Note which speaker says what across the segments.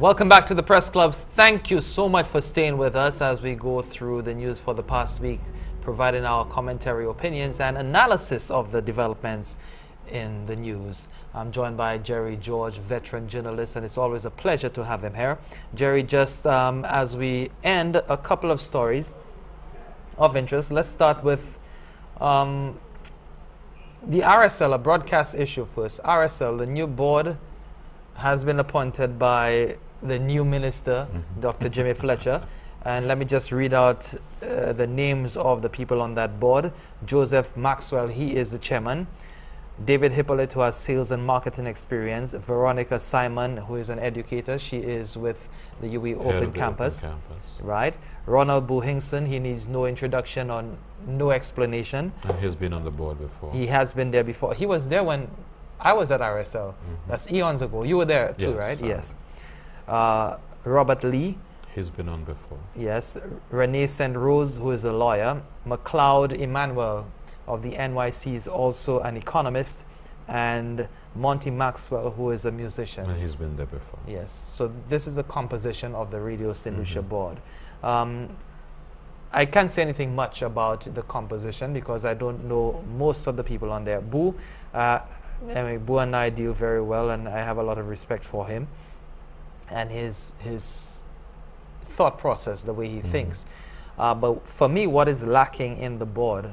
Speaker 1: Welcome back to the Press Clubs. Thank you so much for staying with us as we go through the news for the past week, providing our commentary, opinions, and analysis of the developments in the news. I'm joined by Jerry George, veteran journalist, and it's always a pleasure to have him here. Jerry, just as we end a couple of stories of interest, let's start with the RSL, a broadcast issue first. RSL, the new board has been appointed by the new minister, Dr. Jimmy Fletcher. And let me just read out the names of the people on that board. Joseph Maxwell, he is the chairman. David Hippolyte, who has sales and marketing experience. Veronica Simon, who is an educator. She is with the UWI Open Campus. Right. Ronald Buhingson, he needs no introduction or no explanation.
Speaker 2: And he's been on the board before.
Speaker 1: He has been there before. He was there when I was at RSL. That's eons ago. You were there too, right? Yes. Robert Lee.
Speaker 2: He's been on before.
Speaker 1: Yes. Renee St. Rose, who is a lawyer. McLeod Emmanuel of the NYC is also an economist. And Monty Maxwell, who is a musician.
Speaker 2: And he's been there before.
Speaker 1: Yes. So this is the composition of the Radio St. Lucia board. I can't say anything much about the composition because I don't know most of the people on there. Boo, Boo and I deal very well, and I have a lot of respect for him and his thought process, the way he thinks. But for me, what is lacking in the board,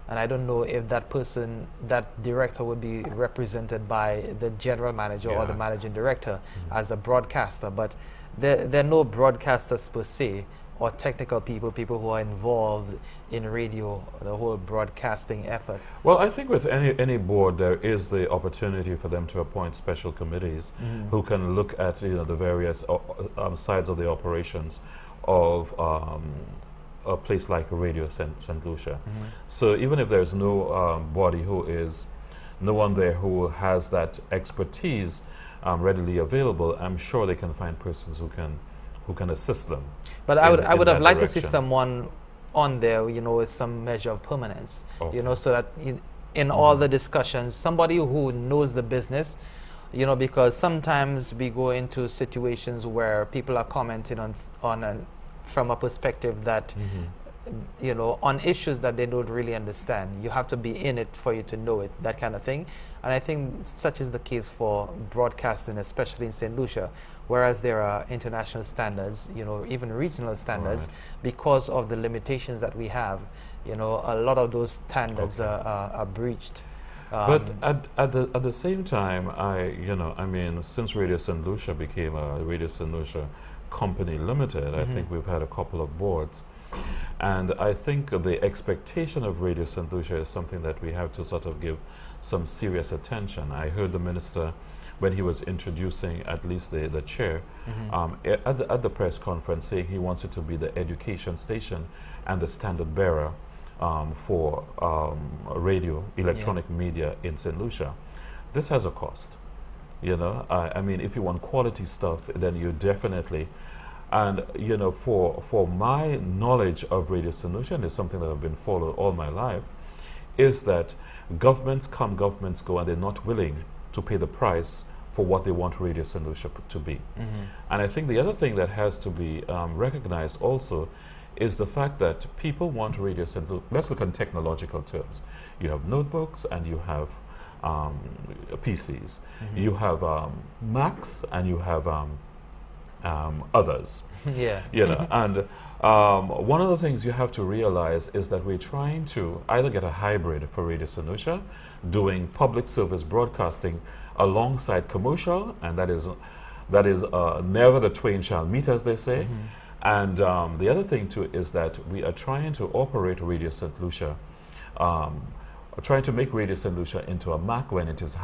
Speaker 1: and I don't know if that person, that director would be represented by the general manager or the managing director as a broadcaster, but there are no broadcasters per se, or technical people who are involved in radio, the whole broadcasting effort.
Speaker 2: Well, I think with any board, there is the opportunity for them to appoint special committees who can look at the various sides of the operations of a place like Radio St. Lucia. So even if there's no body no one there who has that expertise readily available, I'm sure they can find persons who can assist them.
Speaker 1: But I would have liked to see someone on there, with some measure of permanence, so that in all the discussions, somebody who knows the business, because sometimes we go into situations where people are commenting from a perspective that, on issues that they don't really understand. You have to be in it for you to know it, that kind of thing. And I think such is the case for broadcasting, especially in St. Lucia, whereas there are international standards, even regional standards, because of the limitations that we have, a lot of those standards are breached.
Speaker 2: But at the same time, since Radio St. Lucia became a Radio St. Lucia Company Limited, I think we've had a couple of boards. And I think the expectation of Radio St. Lucia is something that we have to sort of give some serious attention. I heard the minister, when he was introducing at least the chair, at the press conference, saying he wants it to be the education station and the standard bearer for radio, electronic media in St. Lucia. This has a cost. I mean, if you want quality stuff, then you definitely. And for my knowledge of Radio St. Lucia, and it's something that I've been following all my life, is that governments come, governments go, and they're not willing to pay the price for what they want Radio St. Lucia to be. And I think the other thing that has to be recognized also is the fact that people want Radio St. Lucia. Let's look at technological terms. You have notebooks and you have PCs. You have Macs and you have others. And one of the things you have to realize is that we're trying to either get a hybrid for Radio St. Lucia, doing public service broadcasting alongside commercial, and that is never the twain shall meet, as they say. And the other thing too is that we are trying to operate Radio St. Lucia, trying to make Radio St. Lucia into a Mac when it is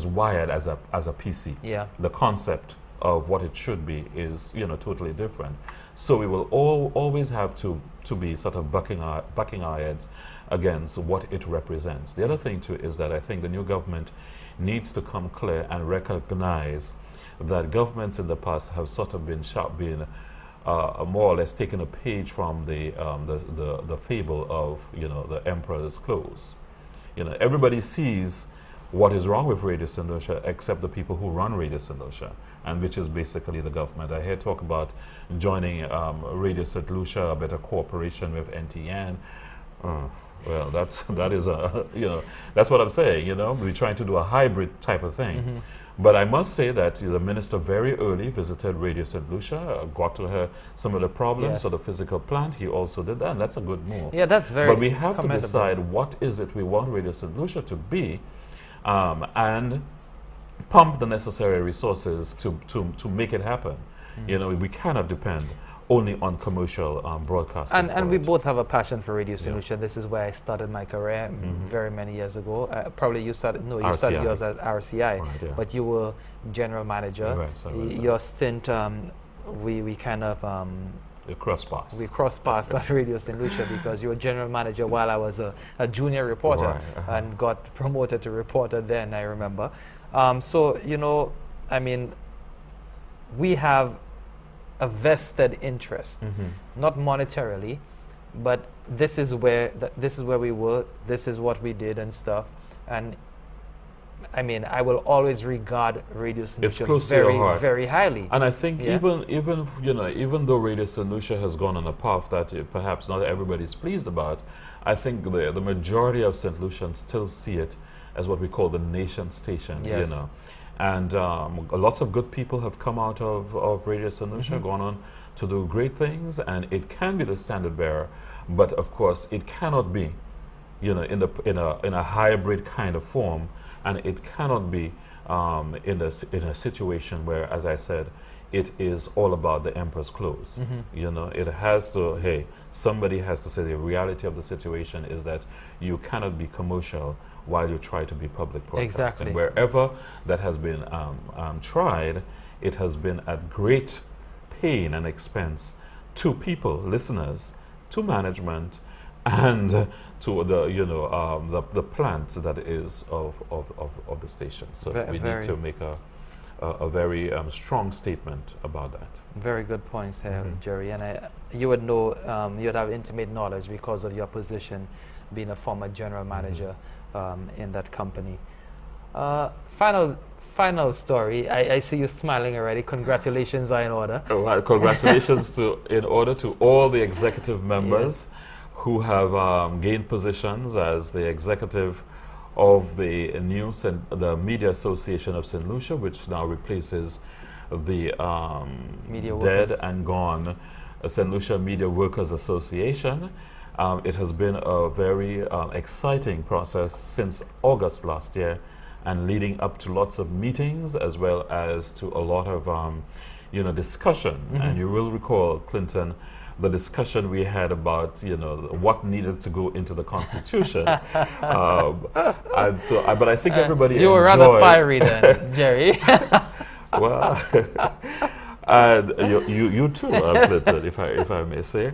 Speaker 2: wired as a PC. The concept of what it should be is totally different. So we will always have to be sort of bucking our heads against what it represents. The other thing too is that I think the new government needs to come clear and recognize that governments in the past have sort of been more or less taken a page from the fable of the emperor's clothes. Everybody sees what is wrong with Radio St. Lucia except the people who run Radio St. Lucia. and which is basically the government. I hear talk about joining Radio St. Lucia, a better cooperation with NTN. Well, that is a, you know, that's what I'm saying, you know, we're trying to do a hybrid type of thing. But I must say that the minister very early visited Radio St. Lucia, got to her some of the problems of the physical plant. He also did that, and that's a good move.
Speaker 1: Yeah, that's very
Speaker 2: But we have to decide what is it we want Radio St. Lucia to be, and pump the necessary resources to make it happen. You know, we cannot depend only on commercial broadcasting.
Speaker 1: And we both have a passion for Radio St. Lucia. This is where I started my career very many years ago. Probably you started, no, you started yours at RCI, right, but you were general manager. Right, your stint, we kind of...
Speaker 2: we crossed paths.
Speaker 1: We crossed paths at Radio St. Lucia because you were general manager while I was a junior reporter, and got promoted to reporter then, I remember. So, you know, I mean, we have a vested interest, not monetarily, but this is where we were, this is what we did and stuff. And I mean, I will always regard Radio St. Lucia very, very highly.
Speaker 2: And I think even you know, even though Radio St. Lucia has gone on a path that perhaps not everybody's pleased about, I think the majority of St. Lucians still see it as what we call the nation station. You know. And lots of good people have come out of Radio St. Lucia, gone on to do great things, and it can be the standard bearer, but of course it cannot be, you know, in a hybrid kind of form, and it cannot be in a situation where, as I said, it is all about the emperor's clothes. You know, it has to. Hey, somebody has to say the reality of the situation is that you cannot be commercial while you try to be public broadcasting. Wherever that has been tried, it has been at great pain and expense to people, listeners, to management, and to the, you know, the plant that is of the station. So we need to make a very strong statement about that.
Speaker 1: Very good points there, Jerry. And you would know, you would have intimate knowledge because of your position, being a former general manager in that company. Final story. I see you smiling already. Congratulations are in order.
Speaker 2: Well, congratulations in order to all the executive members who have gained positions as the executive of the new the Media Association of St. Lucia, which now replaces the dead and gone St. Lucia Media Workers Association. It has been a very exciting process since August last year, and leading up to lots of meetings as well as to a lot of you know, discussion. And you will recall, Clinton, the discussion we had about, you know, what needed to go into the Constitution. And so, but I think everybody
Speaker 1: you were rather fiery then, Jerry.
Speaker 2: Well, and you too, Clinton, if I may say.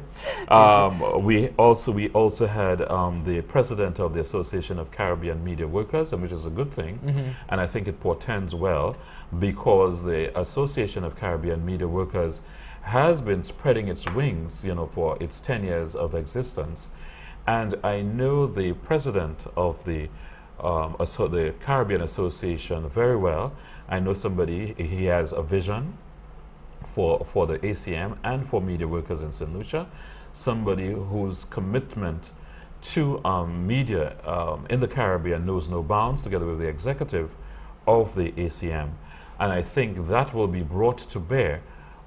Speaker 2: We also had the president of the Association of Caribbean Media Workers, and which is a good thing, and I think it portends well, because the Association of Caribbean Media Workers has been spreading its wings, you know, for its 10 years of existence. And I know the president of the Caribbean Association very well. I know somebody, he has a vision for the ACM and for media workers in St. Lucia, somebody whose commitment to media in the Caribbean knows no bounds, together with the executive of the ACM. And I think that will be brought to bear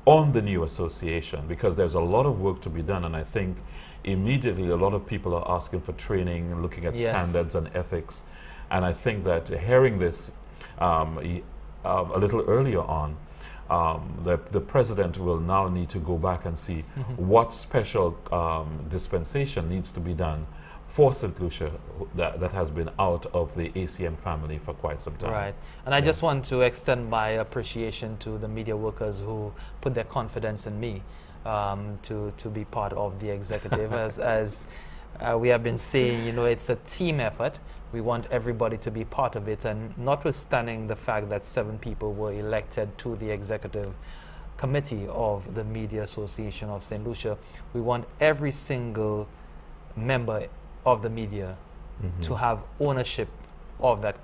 Speaker 2: on the new association, because there's a lot of work to be done, and I think immediately a lot of people are asking for training and looking at standards and ethics. And I think that hearing this a little earlier on, the president will now need to go back and see what special dispensation needs to be done for St. Lucia that has been out of the ACM family for quite some time.
Speaker 1: Right. And I just want to extend my appreciation to the media workers who put their confidence in me to be part of the executive. as we have been saying, you know, it's a team effort. We want everybody to be part of it, and notwithstanding the fact that 7 people were elected to the executive committee of the Media Association of St. Lucia, we want every single member of the media to have ownership of that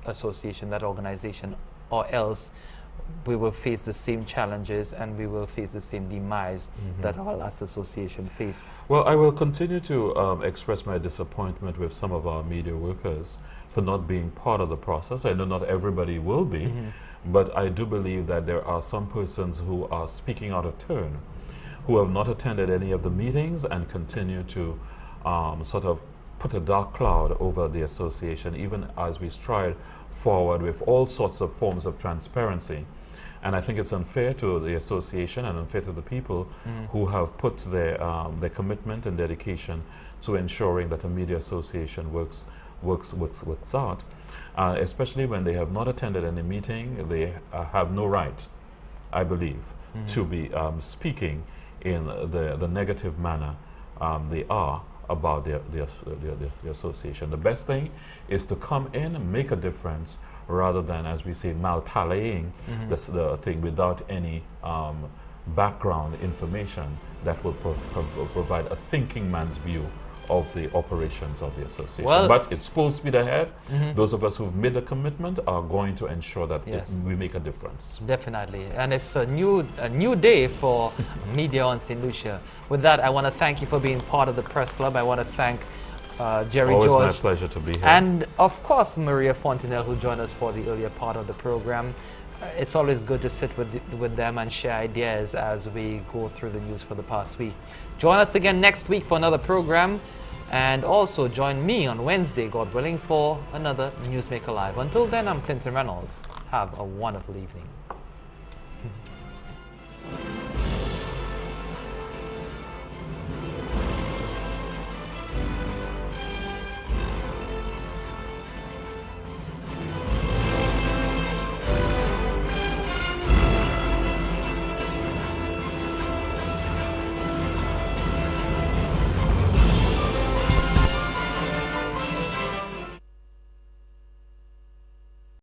Speaker 1: association, that organization, or else we will face the same challenges and we will face the same demise that our last association faced.
Speaker 2: Well, I will continue to express my disappointment with some of our media workers for not being part of the process. I know not everybody will be, but I do believe that there are some persons who are speaking out of turn, who have not attended any of the meetings and continue to sort of put a dark cloud over the association, even as we stride forward with all sorts of forms of transparency. And I think it's unfair to the association and unfair to the people who have put their commitment and dedication to ensuring that a media association works out, especially when they have not attended any meeting. They have no right, I believe, to be speaking in the negative manner they are about the association. The best thing is to come in and make a difference, rather than, as we say, malpalaying the thing without any background information that will provide a thinking man's view of the operations of the association.
Speaker 1: Well,
Speaker 2: but it's full speed ahead. Those of us who've made the commitment are going to ensure that we make a difference.
Speaker 1: Definitely. And it's a new day for media on St. Lucia. With that, I want to thank you for being part of the press club. I want to thank Jerry
Speaker 2: Always
Speaker 1: George.
Speaker 2: my pleasure to be here.
Speaker 1: And of course, Maria Fontenelle, who joined us for the earlier part of the program. It's always good to sit with them and share ideas as we go through the news for the past week. Join us again next week for another program. And also join me on Wednesday, God willing, for another Newsmaker Live. Until then, I'm Clinton Reynolds. Have a wonderful evening.